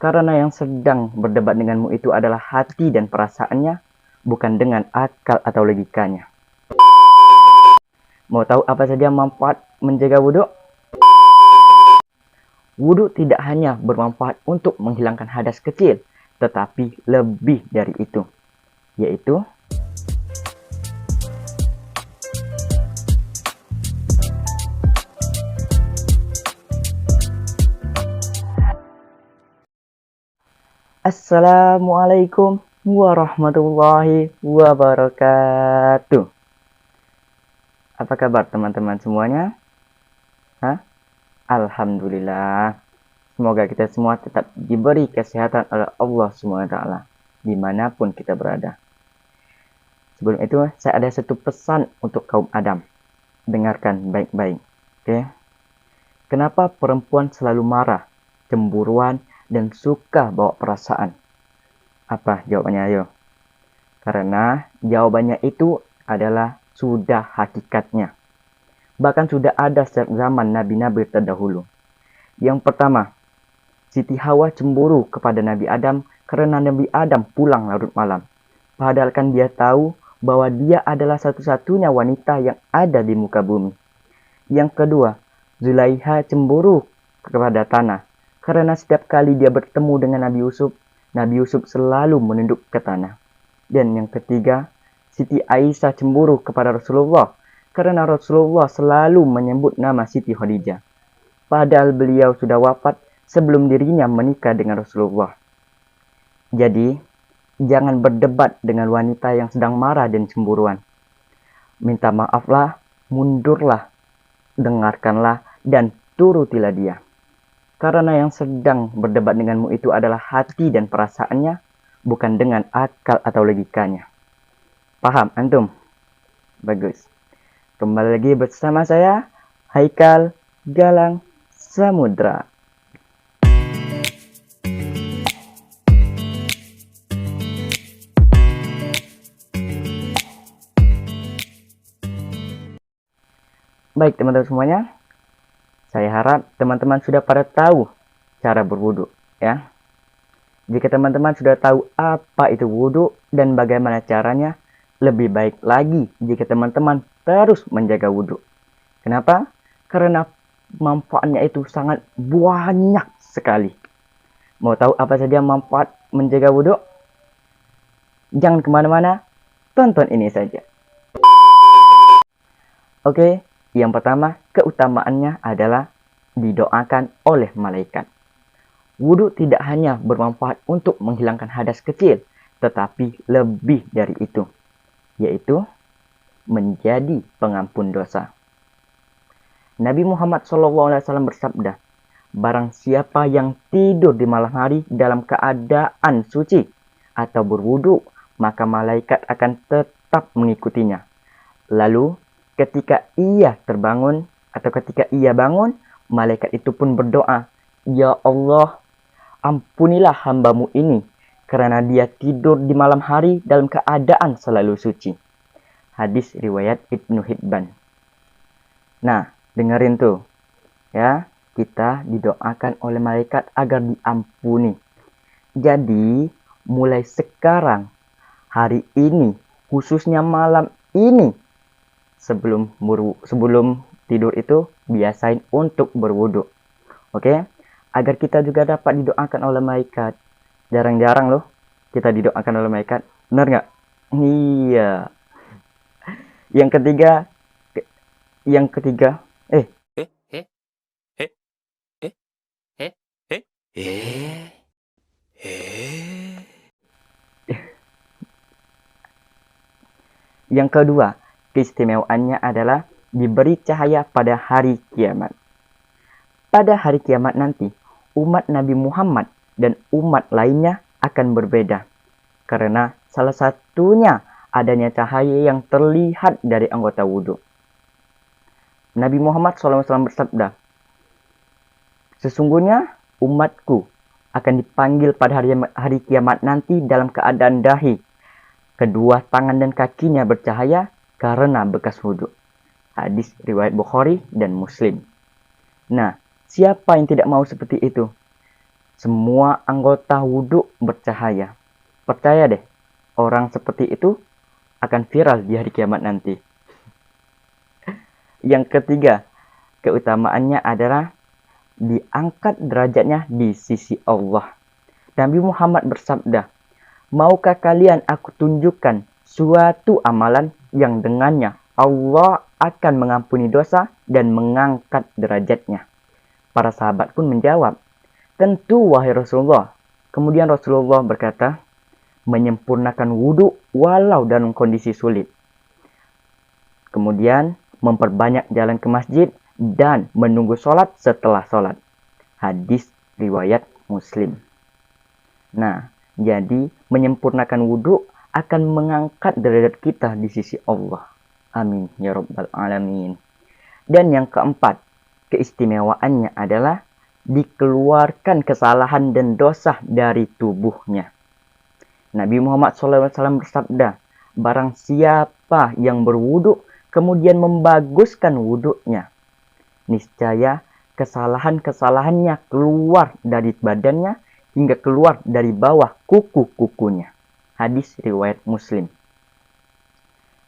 Karena yang sedang berdebat denganmu itu adalah hati dan perasaannya, bukan dengan akal atau logikanya. Mau tahu apa saja manfaat menjaga wudhu? Wudhu tidak hanya bermanfaat untuk menghilangkan hadas kecil, tetapi lebih dari itu, yaitu Assalamualaikum warahmatullahi wabarakatuh. Apa kabar teman-teman semuanya? Alhamdulillah. Semoga kita semua tetap diberi kesehatan oleh Allah SWT dimanapun kita berada. Sebelum itu, saya ada satu pesan untuk kaum Adam. Dengarkan baik-baik. Oke? Kenapa perempuan selalu marah, cemburuan, dan suka bawa perasaan? Apa jawabannya? Ayo. Karena jawabannya itu adalah sudah hakikatnya. Bahkan sudah ada sejak zaman nabi-nabi terdahulu. Yang pertama, Siti Hawa cemburu kepada Nabi Adam karena Nabi Adam pulang larut malam. Padahal kan dia tahu bahwa dia adalah satu-satunya wanita yang ada di muka bumi. Yang kedua, Zulaiha cemburu kepada tanah. Karena setiap kali dia bertemu dengan Nabi Yusuf selalu menunduk ke tanah. Dan yang ketiga, Siti Aisyah cemburu kepada Rasulullah. Karena Rasulullah selalu menyebut nama Siti Khadijah. Padahal beliau sudah wafat sebelum dirinya menikah dengan Rasulullah. Jadi, jangan berdebat dengan wanita yang sedang marah dan cemburuan. Minta maaflah, mundurlah, dengarkanlah, dan turutilah dia. Karena yang sedang berdebat denganmu itu adalah hati dan perasaannya, bukan dengan akal atau logikanya. Paham, antum? Bagus. Kembali lagi bersama saya, Haikal Galang Samudra. Baik teman-teman semuanya, saya harap teman-teman sudah pada tahu cara berwudu, ya. Jika teman-teman sudah tahu apa itu wudu dan bagaimana caranya, lebih baik lagi jika teman-teman terus menjaga wudu. Kenapa? Karena manfaatnya itu sangat banyak sekali. Mau tahu apa saja manfaat menjaga wudu? Jangan kemana-mana, tonton ini saja. Oke, yang pertama keutamaannya adalah didoakan oleh malaikat. Wudu tidak hanya bermanfaat untuk menghilangkan hadas kecil, tetapi lebih dari itu, yaitu menjadi pengampun dosa. Nabi Muhammad SAW bersabda, barang siapa yang tidur di malam hari dalam keadaan suci atau berwudu, maka malaikat akan tetap mengikutinya. Lalu ketika ia terbangun atau ketika ia bangun, malaikat itu pun berdoa, ya Allah, ampunilah hambamu ini karena dia tidur di malam hari dalam keadaan selalu suci. Hadis riwayat Ibnu Hibban. Nah, dengerin tuh. Ya, kita didoakan oleh malaikat agar diampuni. Jadi, mulai sekarang, hari ini, khususnya malam ini, sebelum tidur itu, biasain untuk berwudu. Oke? Agar kita juga dapat didoakan oleh malaikat. Jarang-jarang loh kita didoakan oleh malaikat. Benar nggak? Iya. Yang ketiga, yang kedua, keistimewaannya adalah diberi cahaya pada hari kiamat. Pada hari kiamat nanti, umat Nabi Muhammad dan umat lainnya akan berbeda. Karena salah satunya adanya cahaya yang terlihat dari anggota wudhu. Nabi Muhammad SAW bersabda, sesungguhnya umatku akan dipanggil pada hari kiamat nanti dalam keadaan dahi. Kedua tangan dan kakinya bercahaya karena bekas wudhu. Hadis riwayat Bukhari dan Muslim. Nah, siapa yang tidak mau seperti itu? Semua anggota wudhu bercahaya. Percaya deh, orang seperti itu akan viral di hari kiamat nanti. Yang ketiga, keutamaannya adalah diangkat derajatnya di sisi Allah. Nabi Muhammad bersabda, "Maukah kalian aku tunjukkan suatu amalan yang dengannya Allah akan mengampuni dosa dan mengangkat derajatnya?" Para sahabat pun menjawab, "Tentu wahai Rasulullah." Kemudian Rasulullah berkata, menyempurnakan wudhu walau dalam kondisi sulit. Kemudian memperbanyak jalan ke masjid dan menunggu sholat setelah sholat. Hadis riwayat Muslim. Nah, jadi menyempurnakan wudhu akan mengangkat derajat kita di sisi Allah. Amin ya rabbal alamin. Dan yang keempat, keistimewaannya adalah dikeluarkan kesalahan dan dosa dari tubuhnya. Nabi Muhammad SAW bersabda, barang siapa yang berwudhu kemudian membaguskan wudhunya, niscaya kesalahan-kesalahannya keluar dari badannya hingga keluar dari bawah kuku-kukunya. Hadis riwayat Muslim.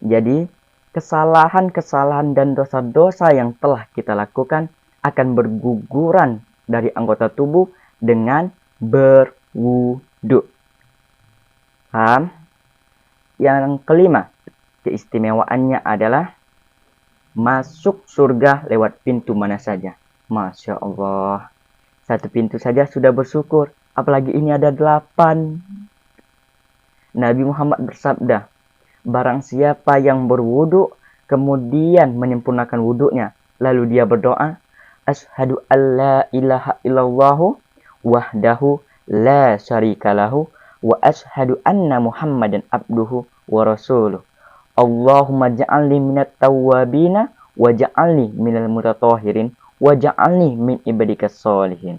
Jadi, kesalahan-kesalahan dan dosa-dosa yang telah kita lakukan akan berguguran dari anggota tubuh dengan berwudhu. Paham? Yang kelima, keistimewaannya adalah masuk surga lewat pintu mana saja. Masya Allah. Satu pintu saja sudah bersyukur. Apalagi ini ada 8. Nabi Muhammad bersabda, barang siapa yang berwudu kemudian menyempurnakan wudunya, lalu dia berdoa, Asyhadu an la ilaha illallahu wahdahu la syarikalahu wa asyhadu anna Muhammadan abduhu wa rasuluh. Allahumma ja'alni minat tawwabina wa ja'alni minal mutatahhirin wa ja'alni min ibadikas sholihin.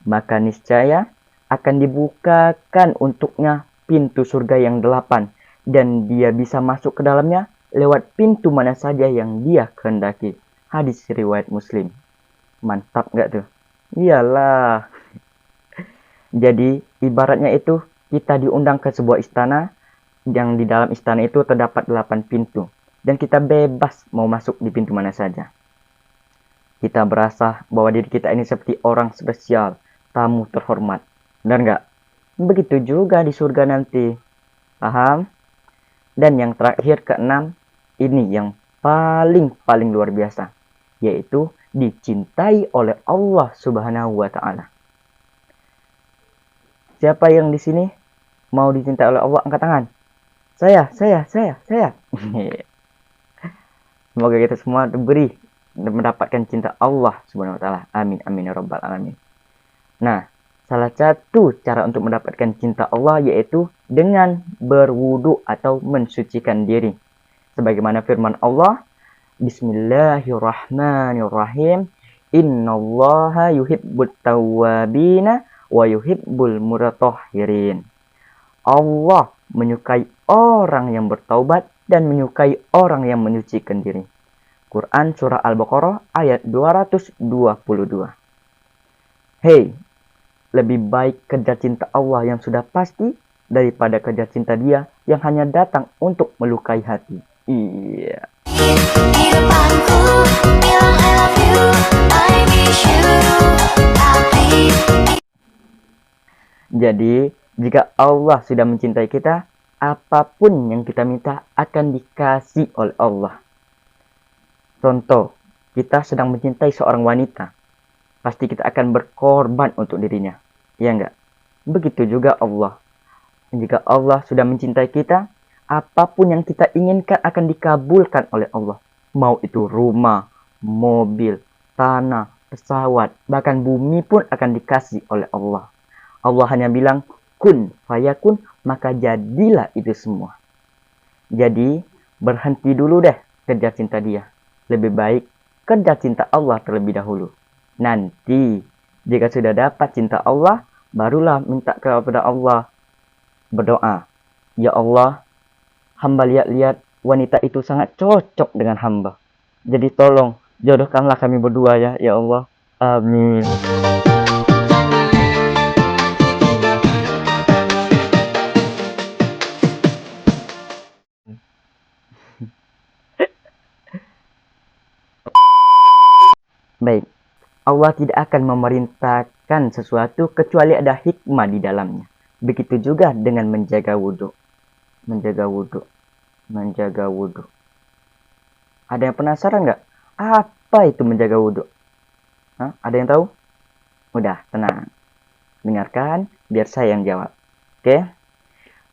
Maka niscaya akan dibukakan untuknya pintu surga yang 8 dan dia bisa masuk ke dalamnya lewat pintu mana saja yang dia kehendaki. Hadis riwayat Muslim. Mantap gak tuh? Iyalah. Jadi ibaratnya itu kita diundang ke sebuah istana yang di dalam istana itu terdapat 8 pintu dan kita bebas mau masuk di pintu mana saja. Kita berasa bahwa diri kita ini seperti orang spesial, tamu terhormat. Benar nggak? Begitu juga di surga nanti. Paham? Dan yang terakhir keenam, ini yang paling luar biasa, yaitu dicintai oleh Allah Subhanahu wa taala. Siapa yang di sini mau dicintai oleh Allah? Angkat tangan. Saya. Semoga kita semua diberi dan mendapatkan cinta Allah Subhanahu wa taala. Amin amin ya rabbal alamin. Nah, salah satu cara untuk mendapatkan cinta Allah yaitu dengan berwudu atau mensucikan diri. Sebagaimana firman Allah, Bismillahirrahmanirrahim. Innallaha yuhibbut tawwabina wa yuhibbul mutatahhirin. Allah menyukai orang yang bertaubat dan menyukai orang yang menyucikan diri. Quran surah Al-Baqarah ayat 222. Hei, lebih baik kejar cinta Allah yang sudah pasti daripada kejar cinta Dia yang hanya datang untuk melukai hati. Iya. Jadi, jika Allah sudah mencintai kita, apapun yang kita minta akan dikasih oleh Allah. Contoh, kita sedang mencintai seorang wanita, pasti kita akan berkorban untuk dirinya. Ya enggak? Begitu juga Allah. Jika Allah sudah mencintai kita, apapun yang kita inginkan akan dikabulkan oleh Allah. Mau itu rumah, mobil, tanah, pesawat, bahkan bumi pun akan dikasih oleh Allah. Allah hanya bilang, kun fayakun, maka jadilah itu semua. Jadi, berhenti dulu deh kejar cinta Dia. Lebih baik kejar cinta Allah terlebih dahulu. Nanti, jika sudah dapat cinta Allah, barulah minta kepada Allah. Berdoa, ya Allah, hamba lihat-lihat wanita itu sangat cocok dengan hamba. Jadi tolong, jodohkanlah kami berdua ya Allah. Amin. Baik, Allah tidak akan memerintahkan sesuatu kecuali ada hikmah di dalamnya. Begitu juga dengan menjaga wudhu. Menjaga wudhu. Menjaga wudhu. Ada yang penasaran nggak? Apa itu menjaga wudhu? Hah? Ada yang tahu? Udah, tenang. Dengarkan, biar saya yang jawab. Oke?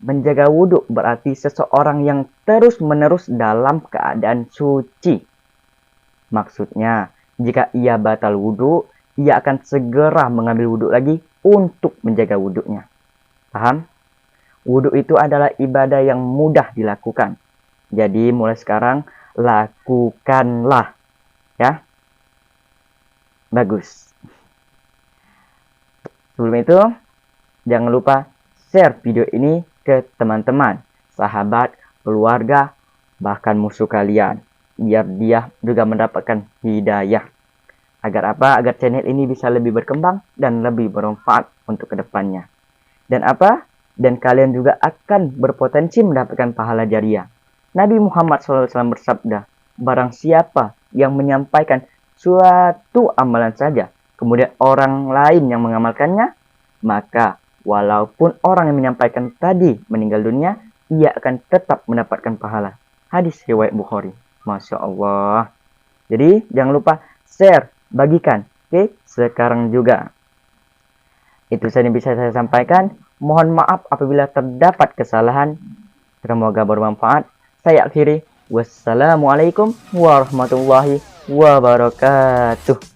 Menjaga wudhu berarti seseorang yang terus-menerus dalam keadaan suci. Maksudnya, jika ia batal wudhu, ia akan segera mengambil wudhu lagi untuk menjaga wudhunya. Paham? Wudhu itu adalah ibadah yang mudah dilakukan. Jadi mulai sekarang, lakukanlah. Ya? Bagus. Sebelum itu, jangan lupa share video ini ke teman-teman, sahabat, keluarga, bahkan musuh kalian. Biar dia juga mendapatkan hidayah. Agar apa? Agar channel ini bisa lebih berkembang dan lebih bermanfaat untuk kedepannya. Dan apa? Dan kalian juga akan berpotensi mendapatkan pahala jariah. Nabi Muhammad SAW bersabda, barang siapa yang menyampaikan suatu amalan saja, kemudian orang lain yang mengamalkannya, maka walaupun orang yang menyampaikan tadi meninggal dunia, ia akan tetap mendapatkan pahala. Hadis riwayat Bukhari. Masya Allah. Jadi jangan lupa share, bagikan. Oke, sekarang juga. Itu saja yang bisa saya sampaikan. Mohon maaf apabila terdapat kesalahan. Semoga bermanfaat. Saya akhiri. Wassalamualaikum warahmatullahi wabarakatuh.